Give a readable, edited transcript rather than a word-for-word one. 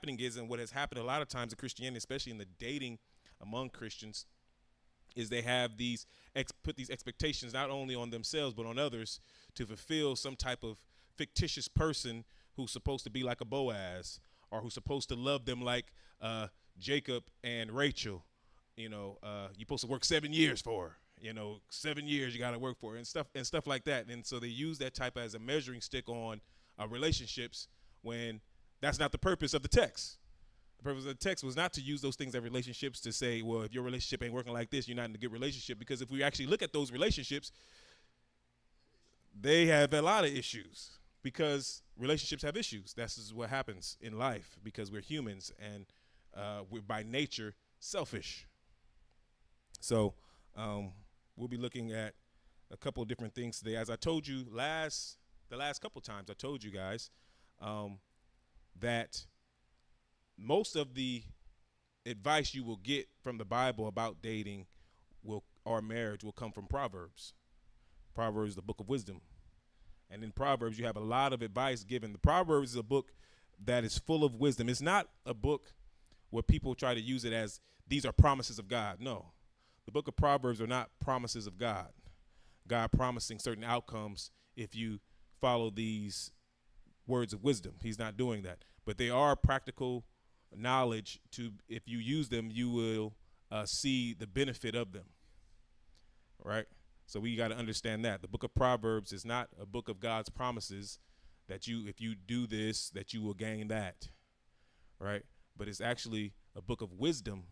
happening is, and what has happened a lot of times in Christianity, especially in the dating among Christians, is they have these put these expectations not only on themselves but on others to fulfill some type of fictitious person who's supposed to be like a Boaz, or who's supposed to love them like Jacob and Rachel. You're supposed to work 7 years for her. 7 years you got to work for her, and stuff like that. And so they use that type as a measuring stick on relationships, when that's not the purpose of the text. The purpose of the text was not to use those things as relationships to say, well, if your relationship ain't working like this, you're not in a good relationship. Because if we actually look at those relationships, they have a lot of issues, because relationships have issues. That's what happens in life, because we're humans, and we're by nature selfish. So we'll be looking at a couple of different things today. As I told you the last couple times, I told you guys that most of the advice you will get from the Bible about dating or marriage will come from Proverbs. Proverbs, the book of wisdom. And in Proverbs, you have a lot of advice given. The Proverbs is a book that is full of wisdom. It's not a book where people try to use it as these are promises of God. No, the book of Proverbs are not promises of God. God promising certain outcomes if you follow these words of wisdom. He's not doing that. But they are practical knowledge to, if you use them, you will see the benefit of them. Right? So we got to understand that. The book of Proverbs is not a book of God's promises that if you do this, that you will gain that. Right? But it's actually a book of wisdom